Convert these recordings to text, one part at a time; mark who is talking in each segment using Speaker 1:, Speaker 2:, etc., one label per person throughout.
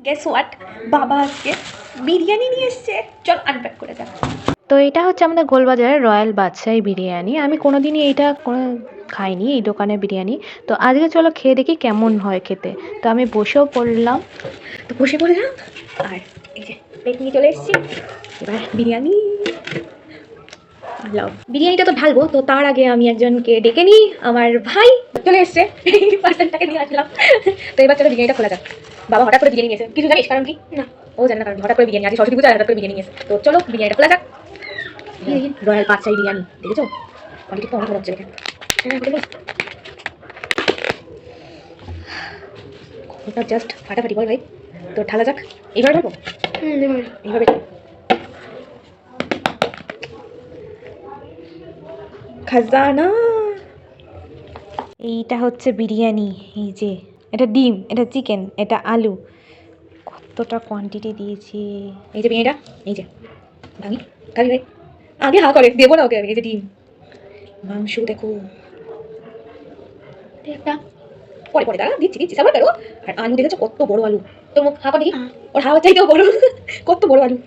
Speaker 1: Guess what, বাবা আজকে বিরিয়ানি নিয়ে এসছে, চল আনপ্যাক করে যাক।
Speaker 2: তো এটা হচ্ছে আমাদের গোলবাজারের রয়্যাল বাদশাহী বিরিয়ানি। আমি কোনোদিনই এইটা খাইনি, এই দোকানের বিরিয়ানি। তো আজকে চলো খেয়ে দেখি কেমন হয় খেতে। তো আমি বসেও পড়লাম।
Speaker 1: তো বসে পড়লাম আর এই যে প্লেট নিয়ে চলে এসেছি, এবার বিরিয়ানি লাও। বিরিয়ানিটা তো ঢালবো, তো তার আগে আমি একজনকে ডেকে নিই। আমার ভাই চলে এসছে, এই পার্সনটাকে নিয়ে আসলাম। তো এবার চলো বিরিয়ানিটা খোলা যাক। বাবা হঠাৎ করে বিরিয়ানি নিয়েছে, কিছু জানিস কারণ কি? না, ও জানে না কারণ, হঠাৎ করে বিরিয়ানি, আজ সরস্বতী পূজা হঠাৎ করে বিরিয়ানি নিয়েছে। তো চলো বিরিয়ানিটা খোলা যাক। রয়্যাল বাদশাহী বিরিয়ানি, দেখেছো কোয়ালিটি তো অনেক ভালো হচ্ছে। ওটা জাস্ট ফাটাফাটি, বল ভাই। তো ঢালা যাক, এইভাবে ঢালবো, এইভাবে খাজানা।
Speaker 2: এইটা হচ্ছে বিরিয়ানি, এই যে এটা ডিম, এটা চিকেন, এটা আলু, কতটা কোয়ান্টিটি দিয়েছি।
Speaker 1: এই যে বিরিয়ানিটা, এই যে ভাঙি খাবি ভাই, আগে হা করে দেবো না ওকে। এই যে ডিম, মাংস দেখো, একটা পরে পরে দাঁড়া দিচ্ছি দিচ্ছি, সাবার করো। আর আলু দেখেছো কত বড় আলু, তোর মুখ হা করি, ওর হাওয়া চাইতেও বড়, কত বড় আলু।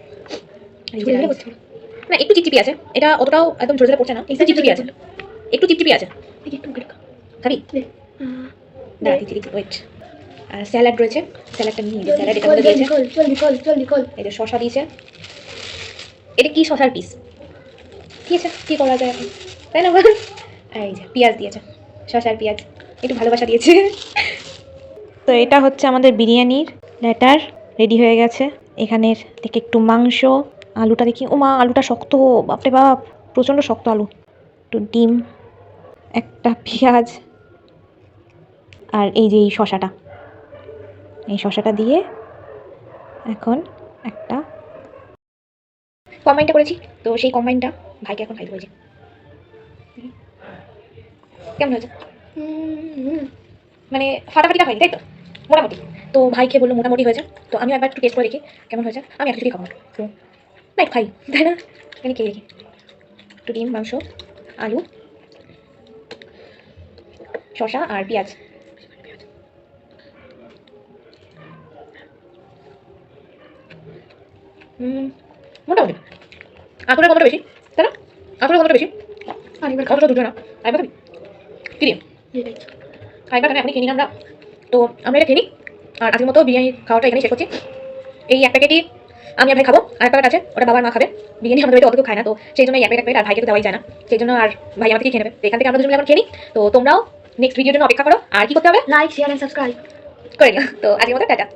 Speaker 1: না একটু চিপচিপি আছে, এটা অতটাও একদম ঝরে ঝরে পড়ছে না, একটু চিপচিপি আছে, একটু চিপচিপি আছে। খাবি দাঁড়া দিচ্ছি দিচ্ছি, ওয়েট। আর স্যালাড রয়েছে, স্যালাডটা নিয়ে নিই। স্যালাড এটা মধ্যে দিয়েছে, এই যে শসা দিয়েছে। এটা কি শসার পিস দিয়েছে, কি করা যায় এখন, তাই না? এই যে পেঁয়াজ দিয়েছে, শসার পেঁয়াজ, একটু ভালোবাসা দিয়েছে।
Speaker 2: তো এটা হচ্ছে আমাদের বিরিয়ানির ব্যাটার রেডি হয়ে গেছে। এখানের থেকে একটু মাংস, আলুটা দেখি, ও মা আলুটা শক্ত, বাপরে বাপ প্রচণ্ড শক্ত আলু। একটু ডিম, একটা পেঁয়াজ, আর এই যে এই শসাটা দিয়ে এখন একটা
Speaker 1: কম্বাইনটা করেছি, তো সেই কম্বাইনটা ভাইকে এখন খাইতে বলছি। কেমন হয়েছে? মানে ফাটাফাটিটা হয়নি তাই তো, মোটামুটি। তো ভাই খেয়ে বললো মোটামুটি হয়েছে, তো আমি একবার একটু টেস্ট করে দেখি কেমন হয়েছে। আমি একটু খাবো না, তো না খাই, তাই না? আমি খেয়ে দেখি একটু ডিম, মাংস, আলু, শসা আর পেঁয়াজ। মোটামুটি আঁচলের গন্ধটা বেশি, তাই না? আঁচলের গন্ধটা বেশি, অতটা দুটো না। আইবার খাবি কি দিয়ে? আইবার কেন এখনই খেয়ে নিই আমরা। তো আমরা এটা খেয়ে নিই, আর আজকের মতো বিরিয়ানি খাওয়াটা এখানেই শেষ করছি। এই এক প্যাকেটই আমি আর ভাই খাবো, আর এক প্যাকেট আছে ওটা বাবার মা খাবে। বিরিয়ানি আমাদের বাড়িতে অত কেউ খায় না, তো সেই জন্য এই এক প্যাকেট, আর ভাইকে তো দেওয়াই যায় না, সেই জন্য আর ভাই আমাকে খেয়ে নেবে। তো এখান থেকে আমরা দুজন মিলে এখন খেয়ে নিই। তো তোমরাও নেক্সট ভিডিওর জন্য অপেক্ষা করো, আর কি করতে হবে? লাইক, শেয়ার এন্ড সাবস্ক্রাইব করে নিও। তো আজকের মতো টাটা।